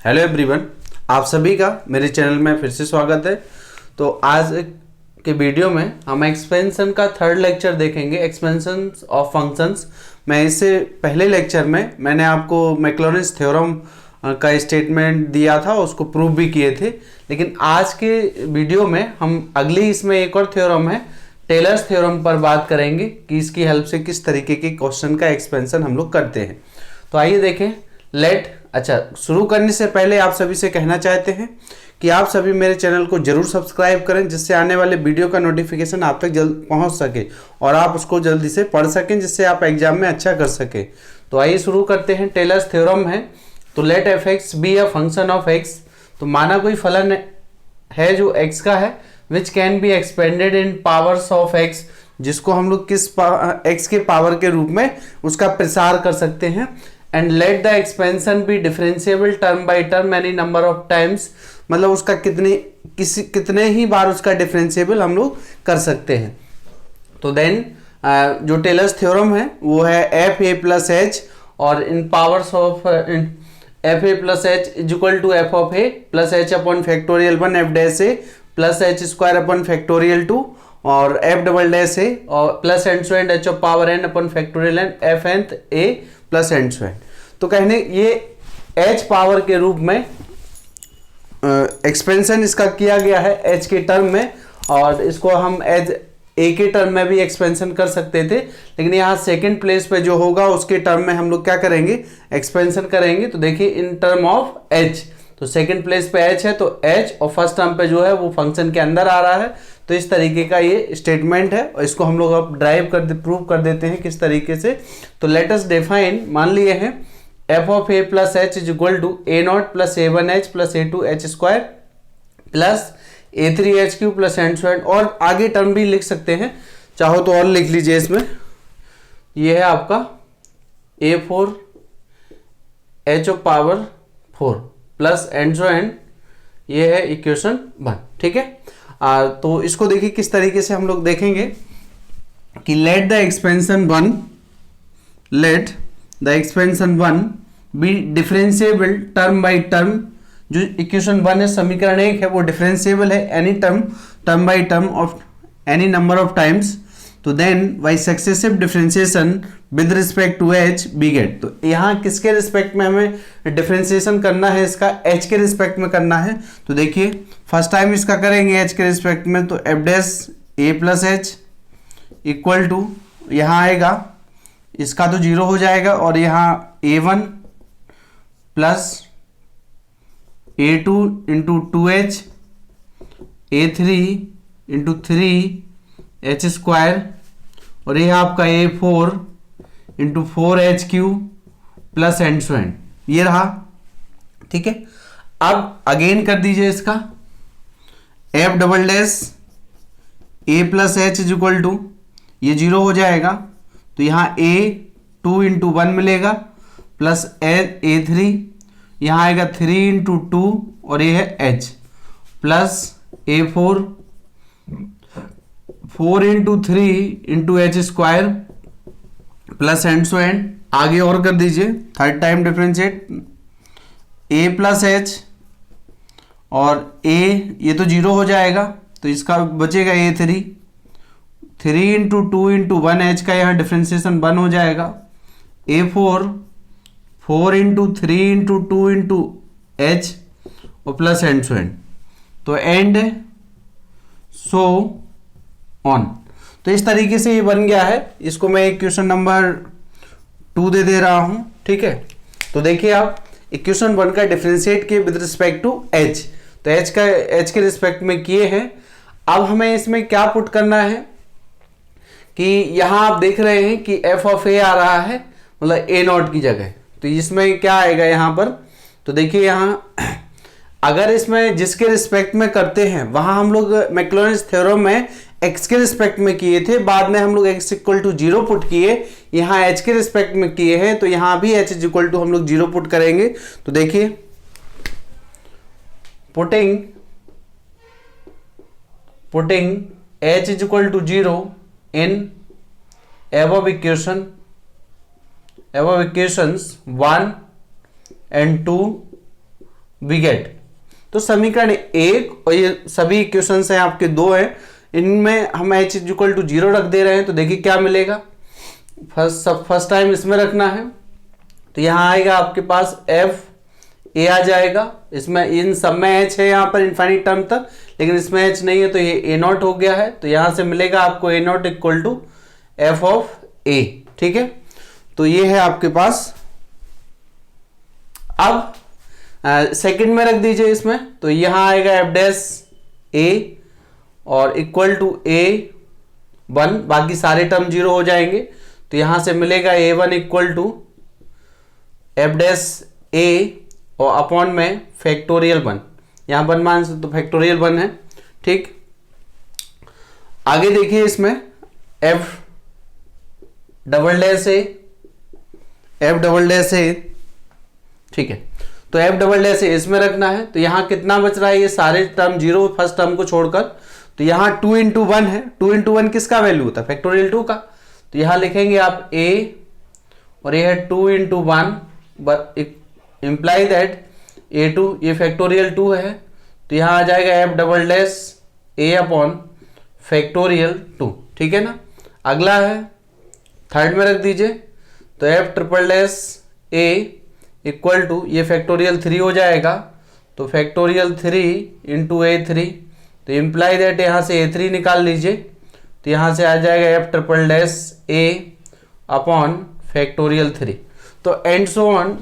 Hello everyone, आप सभी का मेरे चैनल में फिर से स्वागत है। तो आज के वीडियो में हम एक्सपेंशन का थर्ड लेक्चर देखेंगे, एक्सपेंशन ऑफ फंक्शंस। मैं इससे पहले लेक्चर में मैंने आपको मैक्लॉरेंस थ्योरम का स्टेटमेंट दिया था, उसको प्रूव भी किए थे। लेकिन आज के वीडियो में हम अगली इसमें एक और थ्योरम है, टेलर्स थ्योरम पर बात करेंगे कि इसकी हेल्प से किस तरीके के क्वेश्चन का एक्सपेंशन हम लोग करते हैं। तो आइए देखें। शुरू करने से पहले आप सभी से कहना चाहते हैं कि आप सभी मेरे चैनल को जरूर सब्सक्राइब करें, जिससे आने वाले वीडियो का नोटिफिकेशन आप तक जल्द पहुंच सके और आप उसको जल्दी से पढ़ सकें, जिससे आप एग्जाम में अच्छा कर सके। तो आइए शुरू करते हैं। टेलर्स थ्योरम है तो let f x be a function of x. तो माना कोई फलन है जो एक्स का है, which can be expanded in powers of x, जिसको हम लोग किस एक्स के पावर के रूप में उसका प्रसार कर सकते हैं। And let the expansion be differentiable term by term any number of times, मतलब उसका कितने ही बार उसका डिफरेंशिएबल हम लोग कर सकते हैं। तो देन जो टेलर्स थ्योरम है वो है एफ ए प्लस एच, और in powers of F A plus H is equal to F of A plus H upon factorial 1 F dash A plus H square upon factorial 2 और F double dash A और plus and so on H of power N upon factorial N F nth A plus and so on. तो कहने ये H power के रूप में expansion इसका किया गया है एच के टर्म में, और इसको हम एज ए के टर्म में भी एक्सपेंशन कर सकते थे, लेकिन यहाँ सेकंड प्लेस पे जो होगा उसके टर्म में हम लोग क्या करेंगे, एक्सपेंशन करेंगे। तो देखिए इन टर्म ऑफ एच, तो सेकंड प्लेस पे एच है तो एच, और फर्स्ट टर्म पे जो है वो फंक्शन के अंदर आ रहा है। तो इस तरीके का ये स्टेटमेंट है, और इसको हम लोग अब प्रूव कर देते हैं किस तरीके से। तो लेट अस डिफाइन, मान लिए हैं f of A plus H is equal to a naught plus a one h plus a two h square plus a three h cube plus and so on, और आगे term भी लिख सकते हैं, चाहो तो और लिख लीजिए इसमें। ये है आपका A four H of power 4 plus and so on, ये है इक्वेशन 1। ठीक है, तो इसको देखिए किस तरीके से हम लोग देखेंगे कि let the expansion 1 be differentiable term by term. जो इक्वेशन 1 है, समीकरण 1 है, वो डिफरेंशिएबल है any term by term of any number of times. तो then by successive differentiation with respect to H we get. तो यहाँ किसके रिस्पेक्ट में हमें डिफरेंशिएशन करना है, इसका एच के रिस्पेक्ट में करना है। तो देखिए फर्स्ट टाइम इसका करेंगे एच के रिस्पेक्ट में, तो f dash A plus h equal to, यहाँ आएगा इसका तो 0 हो जाएगा, और यहाँ a1 plus a2 into 2h a3 into 3h square, और ये आपका a4 into 4h³ plus and so on, ये रहा। ठीक है, अब अगेन कर दीजिए इसका f double dash A plus H is equal to, ये 0 हो जाएगा, तो यहाँ a 2 इंटू 1 मिलेगा प्लस a3, यहाँ आएगा 3 इंटू 2 और ये है h plus a4 4 into 3 into H square plus and so and. आगे और कर दीजिए, third time differentiate a plus H, और a ये तो 0 हो जाएगा, तो इसका बचेगा a3 3 इंटू 2 इंटू 1h का यहाँ डिफ्रेंसिएशन 1 हो जाएगा, a4 4 into 3 into 2 into h और प्लस एंड सो एंड, तो एंड सो ऑन। तो इस तरीके से ये बन गया है। इसको मैं इक्वेशन नंबर 2 दे रहा हूँ। ठीक है, तो देखिए आप इक्वेशन 1 का डिफ्रेंशिएट किए विद रिस्पेक्ट टू h, तो h के रिस्पेक्ट में किए हैं। अब हमें इसमें क्या पुट करना है कि यहाँ आप देख रहे हैं कि एफ ऑफ ए आ रहा है, मतलब ए नॉट की जगह, तो इसमें क्या आएगा यहाँ पर। तो देखिए यहाँ अगर इसमें जिसके रिस्पेक्ट में करते हैं, वहाँ हम लोग मैक्लॉरेंस थ्योरम में एक्स के रिस्पेक्ट में किए थे, बाद में हम लोग एक्स इक्वल टू 0 पुट किए, यहाँ एच के रिस्पेक्ट में किए हैं, तो यहाँ भी एच इज इक्वल टू हम लोग 0 पुट करेंगे। तो देखिए putting h is equal to 0 in above equations 1 and 2 we get. तो समीकरण 1 और ये सभी इक्वेशंस हैं आपके 2 हैं, इनमें हम h इक्वल टू 0 रख दे रहे हैं। तो देखिए क्या मिलेगा, फर्स्ट टाइम इसमें रखना है, तो यहाँ आएगा आपके पास एफ ए आ जाएगा। इसमें इन सब में h है यहाँ पर इनफाइनिट टर्म तक, लेकिन इसमें h नहीं है, तो ये ए नॉट हो गया है। तो यहाँ से मिलेगा आपको A naught equal to F of A. ठीक है, तो ये है आपके पास। अब सेकंड में रख दीजिए इसमें, तो यहाँ आएगा एफ डैश ए और इक्वल टू ए वन, बाकी सारे टर्म 0 हो जाएंगे। तो यहाँ से मिलेगा A one equal to F dash A और अपॉन में फैक्टोरियल 1, यहाँ 1 मान से तो फैक्टोरियल 1 है। ठीक, आगे देखिए इसमें एफ डबल डैश ए, एफ डबल डैश ए। ठीक है, तो एफ डबल डैश ए इसमें रखना है। तो यहाँ कितना बच रहा है, ये सारे टर्म 0 फर्स्ट टर्म को छोड़कर, तो यहाँ 2 इंटू 1 है। 2 इंटू 1 किसका वैल्यू होता है, फैक्टोरियल 2 का। तो यहाँ लिखेंगे आप a और ये है 2 इंटू 1 इंप्लाई दैट a2, ये फैक्टोरियल 2 है। तो यहाँ आ जाएगा F double dash a upon factorial 2। ठीक है ना, अगला है थर्ड में रख दीजिए, तो f triple dash a equal to, ये फैक्टोरियल 3 हो जाएगा, तो फैक्टोरियल 3 इंटू A3। तो इम्प्लाई दैट यहाँ से A3 निकाल लीजिए, तो यहाँ से आ जाएगा F triple dash a upon factorial 3। तो एंड सो ऑन,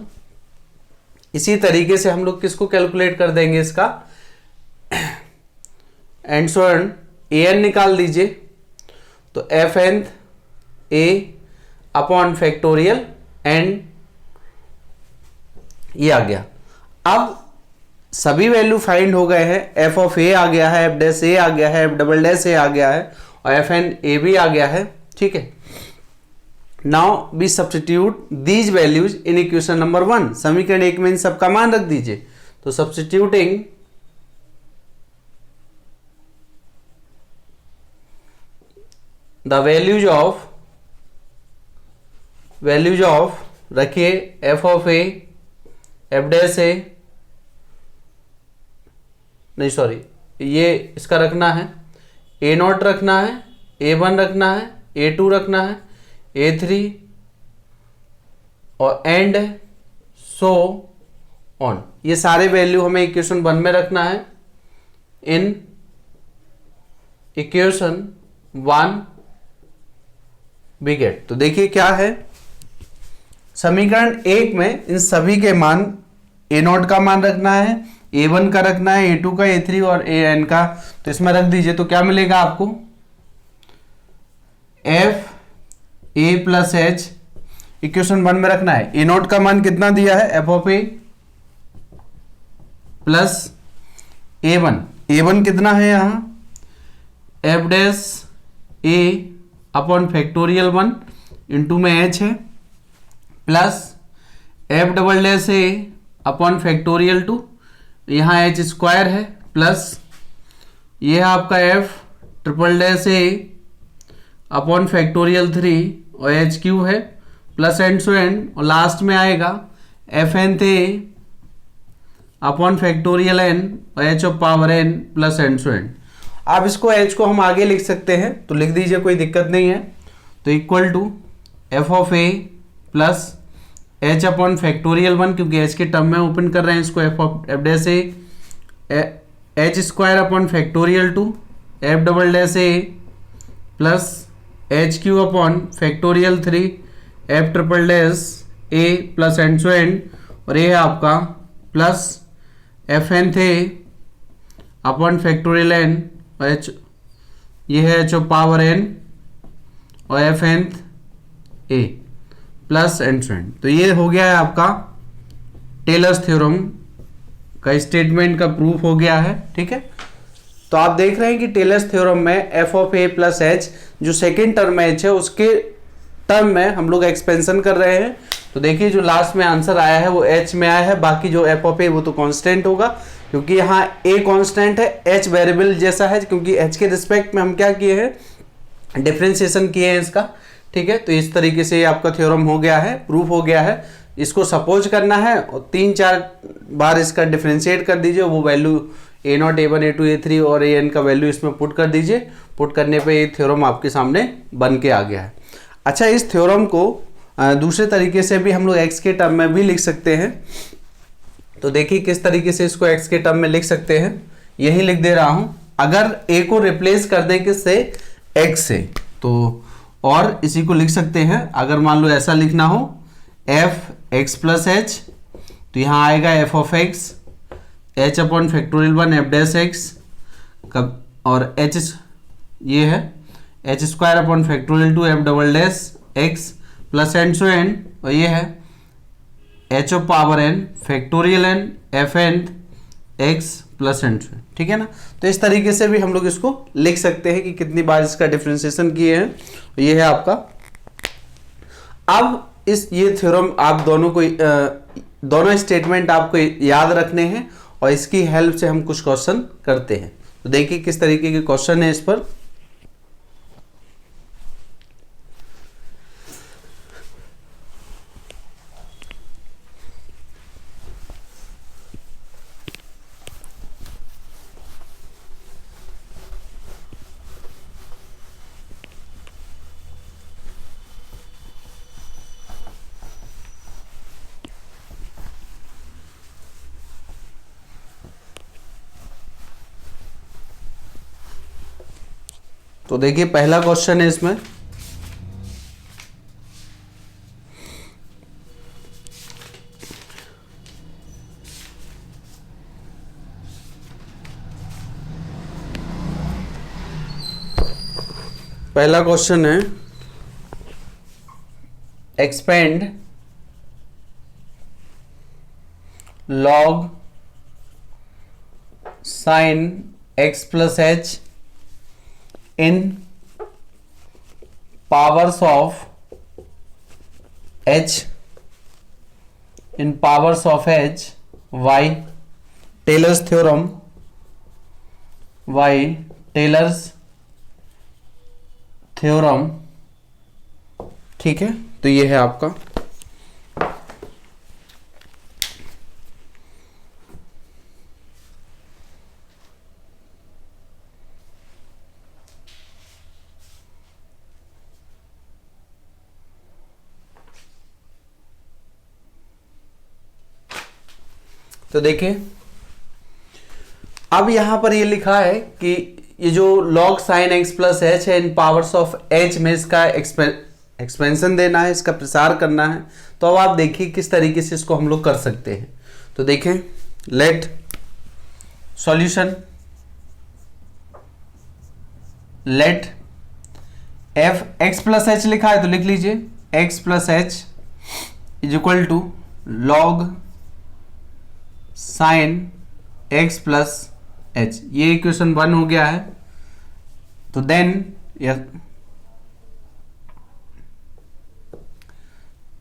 इसी तरीके से हम लोग किसको कैलकुलेट कर देंगे इसका, and so on a n निकाल लीजिए, तो f n a upon factorial n, ये आ गया। अब सभी वैल्यू फाइंड हो गए हैं, एफ ऑफ ए आ गया है, एफ डैश ए आ गया है, एफ डबल डैश ए आ गया है और एफ एन ए भी आ गया है। ठीक है, now we substitute these values in equation number 1। समीकरण 1 में इन सबका मान रख दीजिए। तो सब्स्टिट्यूटिंग द वैल्यूज ऑफ रखिए F of A, F dash A, नहीं सॉरी, ये इसका रखना है, ए नॉट रखना है, A1 रखना है, A2 रखना है, A3 और एंड सो ऑन। ये सारे वैल्यू हमें इक्वेशन 1 में रखना है। इन इक्वेशन 1 वी गेट, तो देखिए क्या है, समीकरण 1 में इन सभी के मान ए नॉट का मान रखना है, A1 का रखना है, A2 का, A3 और AN का। तो इसमें रख दीजिए, तो क्या मिलेगा आपको, F A plus H equation 1 में रखना है। ए नॉट का मान कितना दिया है, F of A plus A1, A1 कितना है यहाँ, f dash a upon factorial 1 into में एच है, plus f double dash a upon factorial 2, यहाँ एच स्क्वायर है, प्लस ये है आपका f triple dash a upon factorial 3 और एच क्यू है, प्लस एंड सो एंड, और लास्ट में आएगा एफ एन थे अपॉन फैक्टोरियल एन और h of power n plus and so on. अब इसको एच को हम आगे लिख सकते हैं, तो लिख दीजिए, कोई दिक्कत नहीं है। तो equal to F of A plus H upon factorial 1, क्योंकि एच के टर्म में ओपन कर रहे हैं इसको, f dash a h square upon factorial 2 F double dash A plus H cube upon factorial 3 f triple dash A plus and so on, और ये है आपका प्लस एफ एन थे अपॉन फैक्टोरियल एन और एच, ये है h of power n और f n a plus and so on. तो ये हो गया है आपका टेलर्स थ्योरम का स्टेटमेंट का प्रूफ हो गया है। ठीक है, तो आप देख रहे हैं कि टेलर्स थ्योरम में F of A plus H, जो सेकेंड टर्म एच है, उसके टर्म में हम लोग एक्सपेंशन कर रहे हैं। तो देखिए जो लास्ट में आंसर आया है वो एच में आया है, बाकी जो एफ ऑफ ए वो तो कांस्टेंट होगा, क्योंकि यहाँ ए कांस्टेंट है, एच वेरिएबल जैसा है, क्योंकि एच के रिस्पेक्ट में हम क्या किए हैं, डिफरेंशिएशन किए हैं इसका। ठीक है, तो इस तरीके से आपका थ्योरम हो गया है, प्रूफ हो गया है इसको सपोज करना है और 3-4 बार इसका डिफ्रेंशिएट कर दीजिए, वो value A0, A1, A2, A3 और An का वैल्यू इसमें पुट कर दीजिए। पुट करने पे ये थ्योरम आपके सामने बन के आ गया है। अच्छा, इस थ्योरम को दूसरे तरीके से भी हम लोग x के टर्म में भी लिख सकते हैं। तो देखिए किस तरीके से इसको x के टर्म में लिख सकते हैं, यही लिख दे रहा हूं। अगर a को रिप्लेस कर दें किससे, x से, तो और इसी को लिख सकते हैं, अगर मान लो ऐसा लिखना हो f x प्लस एच, तो यहाँ आएगा f of x h upon factorial 1 f dash x कब, और h ये है h square upon factorial 2 f double dash x plus and so on, और ये है h of power n factorial n f n x plus and so on. ठीक है ना। तो इस तरीके से भी हम लोग इसको लिख सकते हैं कि कितनी बार इसका डिफरेंशिएशन किए हैं। ये है आपका। अब ये थ्योरम आप दोनों स्टेटमेंट आपको याद रखने हैं और इसकी हेल्प से हम कुछ क्वेश्चन करते हैं। तो देखिए किस तरीके के क्वेश्चन है इस पर। तो देखिए पहला क्वेश्चन है इसमें, पहला क्वेश्चन है expand log sine x plus H in powers of h y Taylor's theorem ठीक है। तो ये है आपका। तो देखिए अब यहां पर ये लिखा है कि ये जो log sin x plus H है इन पावर्स ऑफ h में इसका एक्सपेंशन देना है, इसका प्रसार करना है। तो अब आप देखिए किस तरीके से इसको हम लोग कर सकते हैं। तो देखें, let solution, let f x plus h लिखा है तो लिख लीजिए x plus H is equal to log sine x plus h. ये इक्वेशन 1 हो गया है। तो देन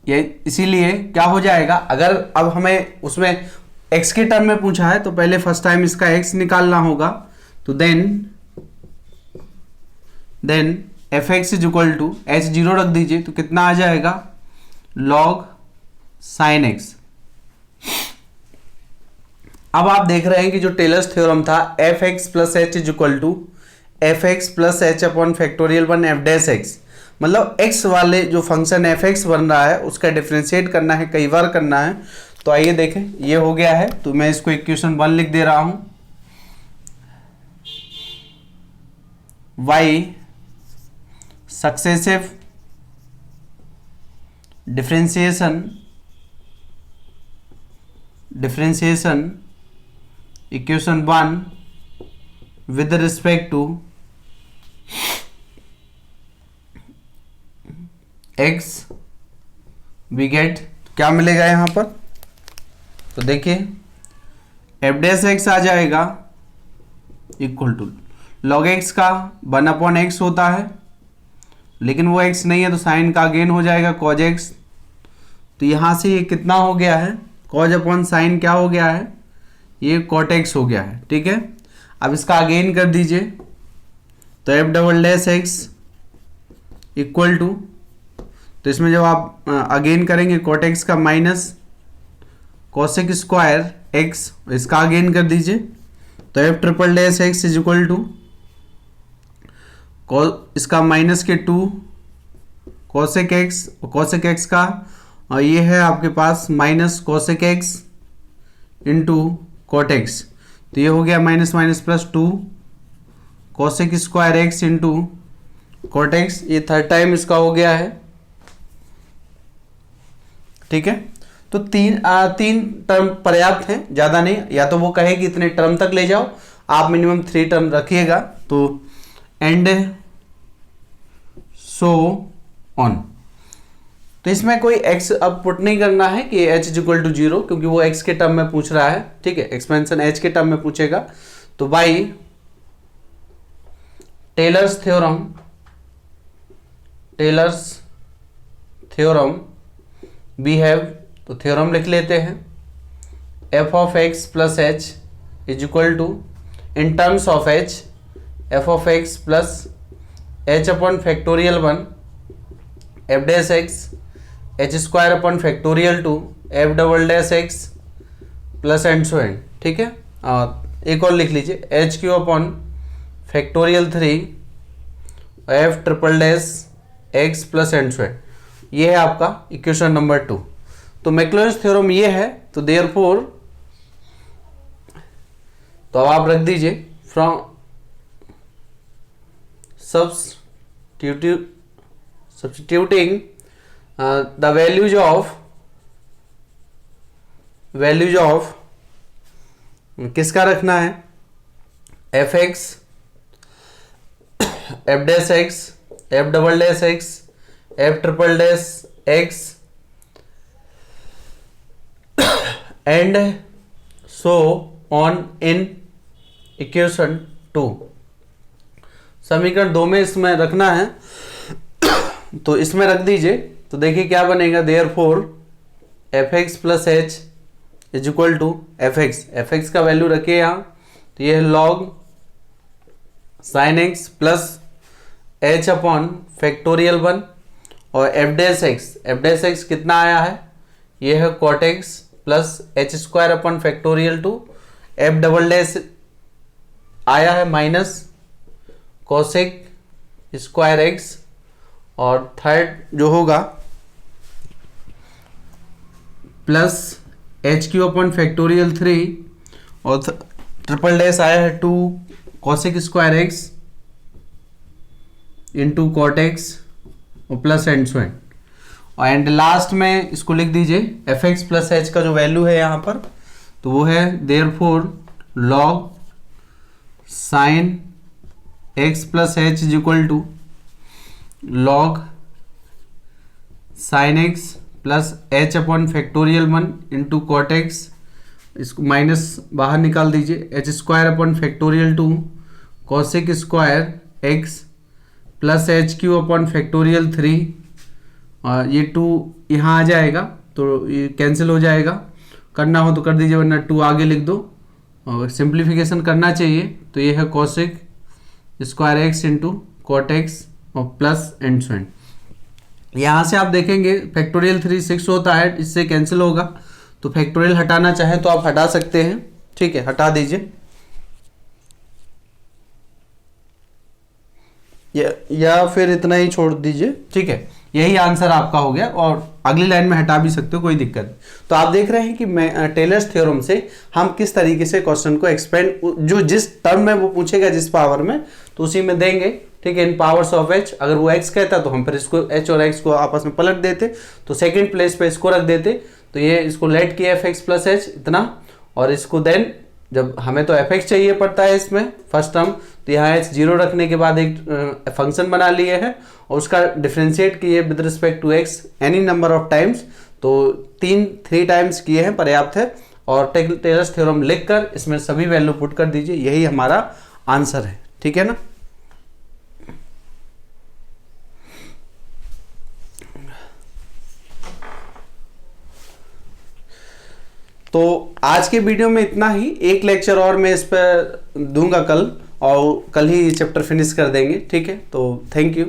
ये इसीलिए क्या हो जाएगा, अगर अब हमें उसमें x के टर्म में पूछा है तो पहले फर्स्ट टाइम इसका x निकालना होगा। तो then f x is equal to h 0 रख दीजिए तो कितना आ जाएगा, लॉग साइन एक्स। अब आप देख रहे हैं कि जो टेलर्स थ्योरम था f x plus H is equal to f x plus H upon factorial 1 F dash x, मतलब x वाले जो फंक्शन एफ एक्स बन रहा है उसका डिफरेंशिएट करना है, कई बार करना है। तो आइए देखें, ये हो गया है। तो मैं इसको इक्वेशन 1 लिख दे रहा हूं, y successive differentiation equation 1 with respect to x we get क्या मिलेगा यहां पर। तो देखिए एफ डैश एक्स आ जाएगा इक्वल टू लॉग एक्स का 1 अपॉन एक्स होता है, लेकिन वो x नहीं है तो साइन का गेन हो जाएगा कॉज एक्स। तो यहां से ये कितना हो गया है, कॉज अपॉन साइन क्या हो गया है, ये कॉट एक्स हो गया है। ठीक है, अब इसका अगेन कर दीजिए तो f double dash x equal to, तो तो इसमें जब आप अगेन करेंगे cot x का माइनस cosec स्क्वायर x, इसका अगेन कर दीजिए, तो f triple dash x is equal to इसका माइनस के 2 cosec x, और cosec x का ये है आपके पास minus cosec x into cot x, तो ये हो गया minus minus plus 2 cosec square x into cot x, ये थर्ड टाइम इसका हो गया है। ठीक है, तो तीन टर्म पर्याप्त हैं, ज़्यादा नहीं। या तो वो कहे कि इतने टर्म तक ले जाओ, आप मिनिमम 3 टर्म रखिएगा, तो एंड सो ऑन। तो इसमें कोई x अब पुट नहीं करना है कि h इज इक्वल टू 0, क्योंकि वो x के टर्म में पूछ रहा है। ठीक है, एक्सपेंशन h के टर्म में पूछेगा। तो by Taylor's theorem we have, तो थ्योरम लिख लेते हैं, f of x plus H is equal to in terms of h f of x plus h upon factorial 1 f dash x h square upon factorial 2 f double dash x plus and so on. ठीक है, एक और लिख लीजिए, h cube upon factorial 3 f triple dash x plus and so on. ये है आपका equation number 2। तो मैक्लॉरिन्स थ्योरम ये है, तो देयरफॉर तो अब आप रख दीजिए from substituting the values of किसका रखना है, F x, F dash x, F double dash x, F triple dash x and so on in equation 2। समीकरण 2 में इसमें रखना है, तो इसमें रख दीजिए। तो देखिए क्या बनेगा, therefore f x plus H is equal to f x का वैल्यू रखिए यहाँ, तो ये है log sine x plus H upon factorial 1, और एफ डैश एक्स कितना आया है, ये है cot X plus H square upon factorial 2, F double dash आया है माइनस कोसेक स्क्वायर एक्स, और थर्ड जो होगा plus H cube upon factorial 3, और ट्रिपल डैश आया है 2 cosec square x into cot x और plus and so on last में इसको लिख दीजिए, एफ एक्स प्लस एच का जो वैल्यू है यहाँ पर, तो वो है therefore log sine x plus H is equal to log sine x plus H upon factorial 1 into cot x, इसको माइनस बाहर निकाल दीजिए, h square upon factorial 2 cosec square x plus H cube upon factorial 3, और ये 2 यहाँ आ जाएगा तो ये कैंसिल हो जाएगा, करना हो तो कर दीजिए वरना 2 आगे लिख दो, और सिंप्लीफिकेशन करना चाहिए, तो ये है cosec square x into cot x और प्लस एंड सो एंड। यहाँ से आप देखेंगे फैक्टोरियल 3 6 होता है, इससे कैंसिल होगा, तो फैक्टोरियल हटाना चाहे तो आप हटा सकते हैं। ठीक है, हटा दीजिए, या फिर इतना ही छोड़ दीजिए। ठीक है, यही आंसर आपका हो गया, और अगली लाइन में हटा भी सकते हो, कोई दिक्कत नहीं। तो आप देख रहे हैं कि मैं टेलर्स थ्योरम से हम किस तरीके से क्वेश्चन को एक्सपेंड, जो जिस टर्म में वो पूछेगा जिस पावर में, तो उसी में देंगे। ठीक है, इन पावर्स ऑफ एच, अगर वो एक्स कहता तो हम फिर इसको एच और एक्स को आपस में पलट देते, तो सेकेंड प्लेस पे इसको रख देते, तो ये इसको लेट किया एफ एक्स प्लस एच इतना, और इसको देन जब हमें तो एफ एक्स चाहिए पड़ता है इसमें फर्स्ट टर्म, तो यहाँ एच 0 रखने के बाद एक फंक्शन बना लिए है, और उसका डिफ्रेंशिएट किए with respect to x any number of times, तो 3 टाइम्स किए हैं, पर्याप्त है। और टेलर्स थ्योरम लिखकर इसमें सभी वैल्यू पुट कर दीजिए, यही हमारा आंसर है। ठीक है ना। तो आज के वीडियो में इतना ही, एक लेक्चर और मैं इस पर दूंगा कल, और कल ही चैप्टर फिनिश कर देंगे। ठीक है, तो थैंक यू।